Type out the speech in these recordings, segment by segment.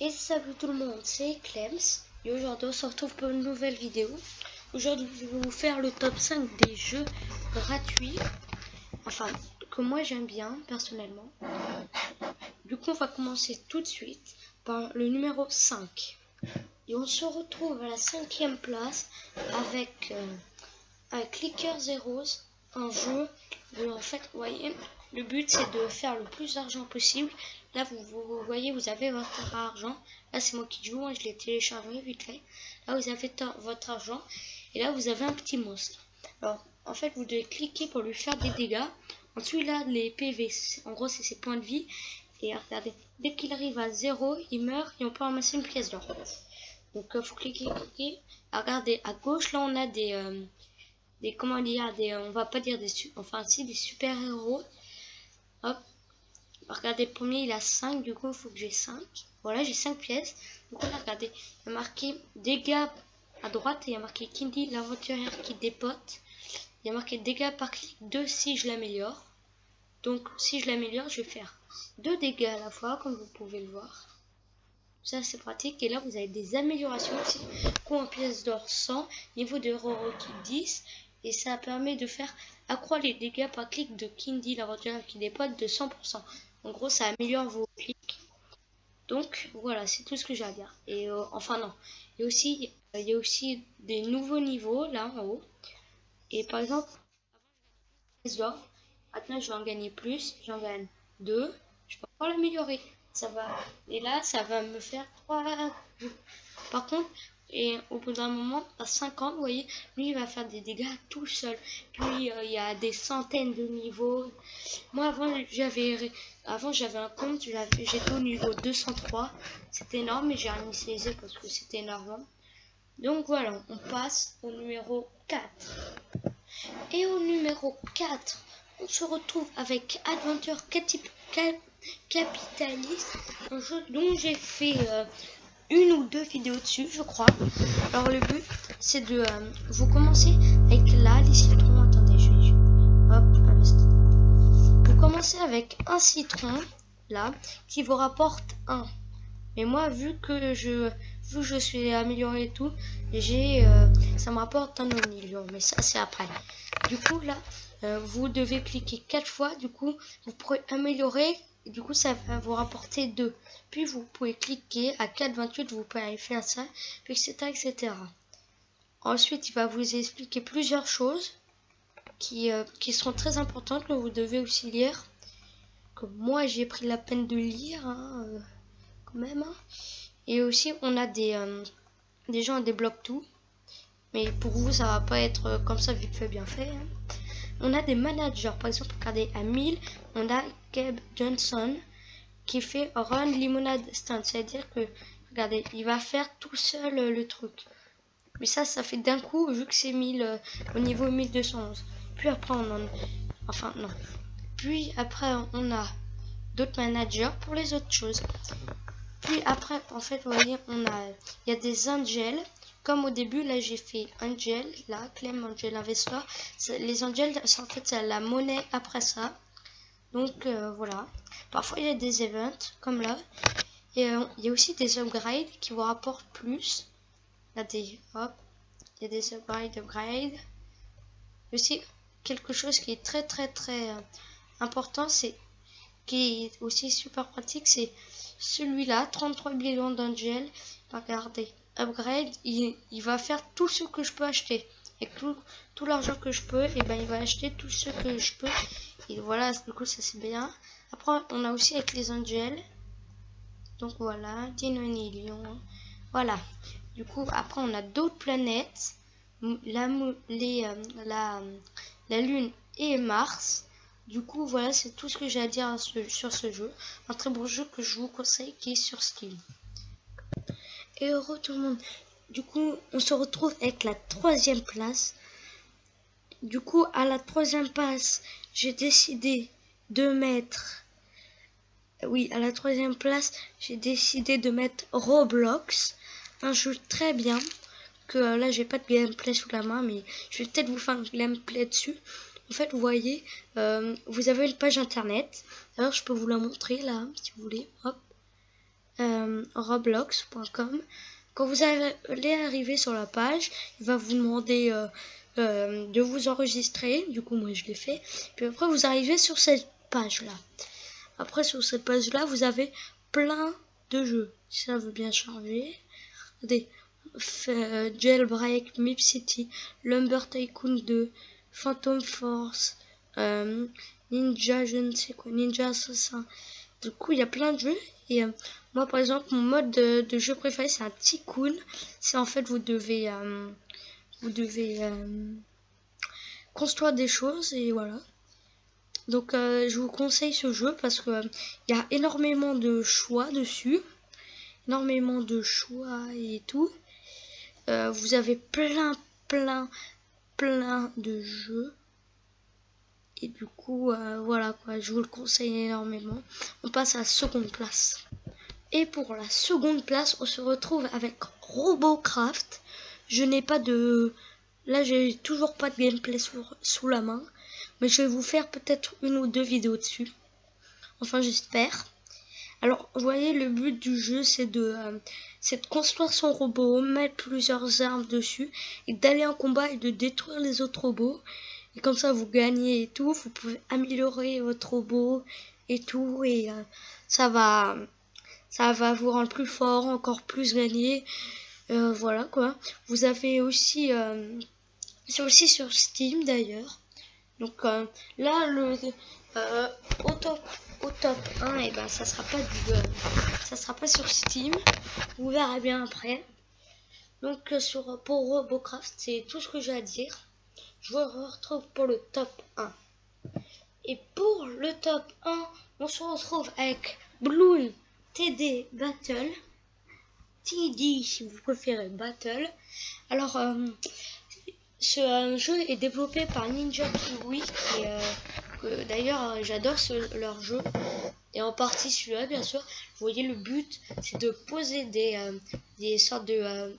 Et salut tout le monde, c'est Clems et aujourd'hui on se retrouve pour une nouvelle vidéo. Aujourd'hui je vais vous faire le top 5 des jeux gratuits, enfin que moi j'aime bien personnellement. Du coup on va commencer tout de suite par le numéro 5. Et on se retrouve à la 5e place avec Clicker Zeros, un jeu où en fait vous voyez le but c'est de faire le plus d'argent possible. Là vous voyez vous avez votre argent. Là c'est moi qui joue, hein, je l'ai téléchargé vite fait. Là vous avez votre argent et là vous avez un petit monstre. Alors en fait vous devez cliquer pour lui faire des dégâts. Ensuite là les PV, en gros c'est ses points de vie. Et regardez, dès qu'il arrive à 0 il meurt et on peut ramasser une pièce d'or. Donc faut cliquer. Regardez à gauche là on a des comment dire, on va pas dire des super héros. Hop, regardez, le premier il a 5, du coup il faut que j'ai 5. Voilà, j'ai 5 pièces. Donc là regardez, il y a marqué dégâts à droite et il y a marqué Kindy l'aventurière qui dépote. Il y a marqué dégâts par clic 2 si je l'améliore. Donc si je l'améliore je vais faire 2 dégâts à la fois comme vous pouvez le voir. Ça c'est pratique. Et là vous avez des améliorations aussi. Coût en pièces d'or 100, niveau de héroïque 10. Et ça permet de faire accroître les dégâts par clic de Kindy l'aventurière qui dépote de 100%. En gros ça améliore vos clics. Donc voilà, c'est tout ce que j'ai à dire. Et enfin non, il y a aussi des nouveaux niveaux là en haut. Et par exemple, maintenant je vais en gagner plus, j'en gagne 2, je peux encore l'améliorer. Ça va, et là ça va me faire 3. Par contre, et au bout d'un moment, à 50, vous voyez, lui il va faire des dégâts tout seul. Puis il y a des centaines de niveaux. Moi avant j'avais un compte, j'étais au niveau 203. C'était énorme, mais j'ai réinitialisé parce que c'était énorme. Donc voilà, on passe au numéro 4. Et au numéro 4, on se retrouve avec Adventure Capitalist, un jeu dont j'ai fait une ou deux vidéos dessus, je crois. Alors le but, c'est de vous commencer avec là les citrons. Attendez, je vais hop, un instant. Vous commencez avec un citron là qui vous rapporte 1. Mais moi, vu que je suis amélioré et tout, ça me rapporte un million. Mais ça c'est après. Du coup là, vous devez cliquer 4 fois. Du coup, vous pourrez améliorer. Et du coup, ça va vous rapporter 2. Puis vous pouvez cliquer à 4,28. Vous pouvez faire ça, etc., etc. Ensuite, il va vous expliquer plusieurs choses qui sont très importantes que vous devez aussi lire. Que moi, j'ai pris la peine de lire, hein, quand même. Hein. Et aussi, on a des gens débloquent tout. Mais pour vous, ça va pas être comme ça vite fait, bien fait. Hein. On a des managers. Par exemple, regardez, à 1000, on a Gabe Johnson qui fait Run Limonade Stand. C'est-à-dire que, regardez, il va faire tout seul le truc. Mais ça fait d'un coup, vu que c'est 1000 au niveau 1211. Puis après, enfin, non. Puis après, on a d'autres managers pour les autres choses. Puis après, en fait, vous voyez, il y a des angels. Comme au début, là, j'ai fait Angel, là, Clem Angel Investor. Les angels, en fait, c'est la monnaie après ça. Donc, voilà. Parfois, il y a des events, comme là. Et il y a aussi des upgrades qui vous rapportent plus. Là, hop, il y a des upgrades. Aussi, quelque chose qui est très, très, très important, qui est aussi super pratique, c'est celui-là, 33 millions d'angels. Regardez, upgrade, il va faire tout ce que je peux acheter. Et tout l'argent que je peux, et ben il va acheter tout ce que je peux. Et voilà, du coup ça c'est bien. Après on a aussi avec les angels. Donc voilà, 10 millions. Voilà. Du coup après on a d'autres planètes. La Lune et Mars. Du coup, voilà, c'est tout ce que j'ai à dire sur ce jeu. Un très bon jeu que je vous conseille qui est sur Steam. Et heureux tout le monde. Du coup, on se retrouve avec la 3e place. Du coup, à la 3e place, j'ai décidé de mettre... Oui, à la 3e place, j'ai décidé de mettre Roblox. Un jeu très bien. Que là, j'ai pas de gameplay sous la main, mais je vais peut-être vous faire un gameplay dessus. En fait, vous voyez, vous avez une page internet. D'ailleurs, je peux vous la montrer là, si vous voulez. Hop. roblox.com. Quand vous allez arriver sur la page, il va vous demander de vous enregistrer. Du coup, moi je l'ai fait. Puis après, vous arrivez sur cette page-là. Après, sur cette page-là, vous avez plein de jeux. Si ça veut bien charger. Regardez. Jailbreak, Mip City, Lumber Tycoon 2, Phantom Force, Ninja, je ne sais quoi, Ninja Assassin. Du coup, il y a plein de jeux. Et moi, par exemple, mon mode de jeu préféré, c'est un Tycoon. C'est en fait, vous devez construire des choses et voilà. Donc, je vous conseille ce jeu parce que il y a énormément de choix dessus, énormément de choix et tout. Vous avez plein de jeux. Et du coup, voilà quoi, je vous le conseille énormément. On passe à la seconde place. Et pour la seconde place, on se retrouve avec Robocraft. Je n'ai pas de... Là, j'ai toujours pas de gameplay sous la main. Mais je vais vous faire peut-être une ou deux vidéos dessus. Enfin, j'espère. Alors, vous voyez, le but du jeu, c'est de construire son robot, mettre plusieurs armes dessus, et d'aller en combat et de détruire les autres robots. Et comme ça, vous gagnez et tout. Vous pouvez améliorer votre robot et tout. Et ça va vous rendre plus fort, encore plus gagner. Voilà quoi. Vous avez aussi... c'est aussi sur Steam d'ailleurs. Donc là, au top 1, et ben ça sera pas sur Steam. Vous verrez bien après. Donc pour Robocraft, c'est tout ce que j'ai à dire. Je vous retrouve pour le top 1. Et pour le top 1, on se retrouve avec Bloons TD Battle. TD si vous préférez Battle. Alors ce jeu est développé par Ninja Kiwi et d'ailleurs j'adore leur jeu et en partie celui-là bien sûr. Vous voyez, le but c'est de poser des sortes de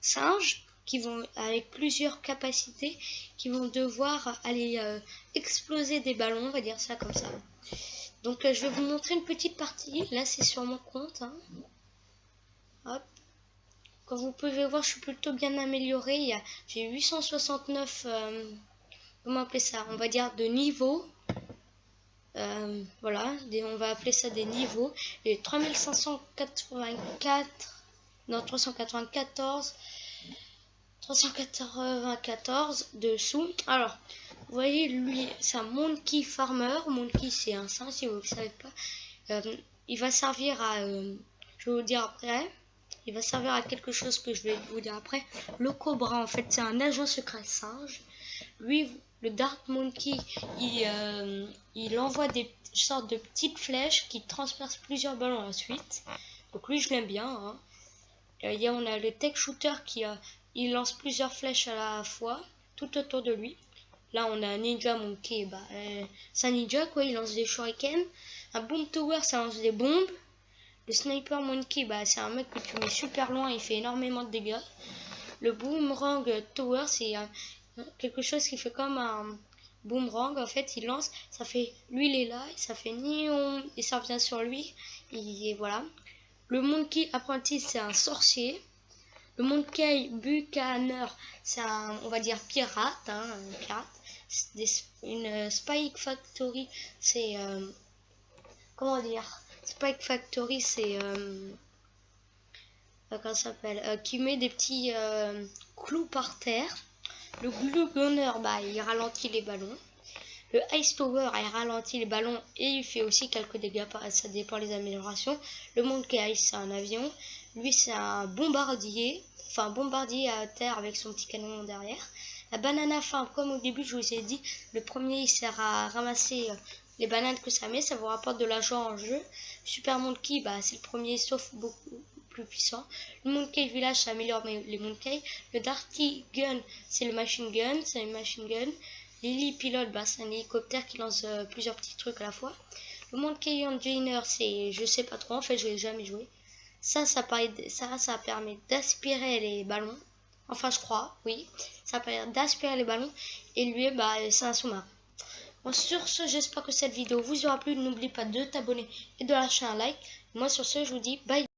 singes qui vont avec plusieurs capacités, qui vont devoir aller exploser des ballons, on va dire ça comme ça. Donc je vais vous montrer une petite partie. Là c'est sur mon compte, hein. Hop. Comme vous pouvez voir, je suis plutôt bien amélioré. J'ai 869, comment appeler ça? On va dire de niveaux. Voilà, on va appeler ça des niveaux. Et 3584, non 394 dessous. Alors, vous voyez, lui, c'est un Monkey Farmer. Monkey, c'est un singe, si vous ne le savez pas. Il va servir à, je vais vous dire après. Il va servir à quelque chose que je vais vous dire après. Le Cobra, en fait, c'est un agent secret singe. Lui, le Dark Monkey, il envoie des sortes de petites flèches qui transpercent plusieurs ballons ensuite. Donc lui, je l'aime bien, hein. On a le Tech Shooter qui il lance plusieurs flèches à la fois, tout autour de lui. Là, on a un Ninja Monkey, c'est un ninja, quoi, il lance des shurikens. Un Boom Tower, ça lance des bombes. Le Sniper Monkey, c'est un mec que tu mets super loin, il fait énormément de dégâts. Le Boomerang Tower, c'est quelque chose qui fait comme un boomerang. En fait, il lance, ça fait, lui il est là, ça fait nion, et ça revient sur lui. Et voilà. Le Monkey Apprentice, c'est un sorcier. Le Monkey Buccaneer, c'est un, on va dire, pirate, hein, un pirate. Une Spike Factory, c'est, comment dire, Spike Factory, c'est comment ça s'appelle, qui met des petits clous par terre. Le Glue Gunner, il ralentit les ballons. Le Ice Tower, il ralentit les ballons et il fait aussi quelques dégâts, ça dépend des améliorations. Le Monkey Ice, c'est un avion. Lui, c'est un bombardier, enfin un bombardier à terre avec son petit canon derrière. La banana farm, comme au début je vous ai dit, le premier il sert à ramasser les bananes que ça met, ça vous rapporte de l'argent en jeu. Super Monkey, c'est le premier sauf beaucoup plus puissant. Le Monkey Village, ça améliore les Monkeys. Le Darty Gun, c'est le machine gun, c'est une machine gun. Lily Pilot, c'est un hélicoptère qui lance plusieurs petits trucs à la fois. Le Monkey Engineer, c'est, je sais pas trop, en fait je l'ai jamais joué. Ça permet d'aspirer les ballons. Enfin je crois, oui. Ça permet d'aspirer les ballons. Et lui, c'est un sous-marin. Bon, sur ce, j'espère que cette vidéo vous aura plu. N'oublie pas de t'abonner et de lâcher un like. Moi, sur ce, je vous dis bye.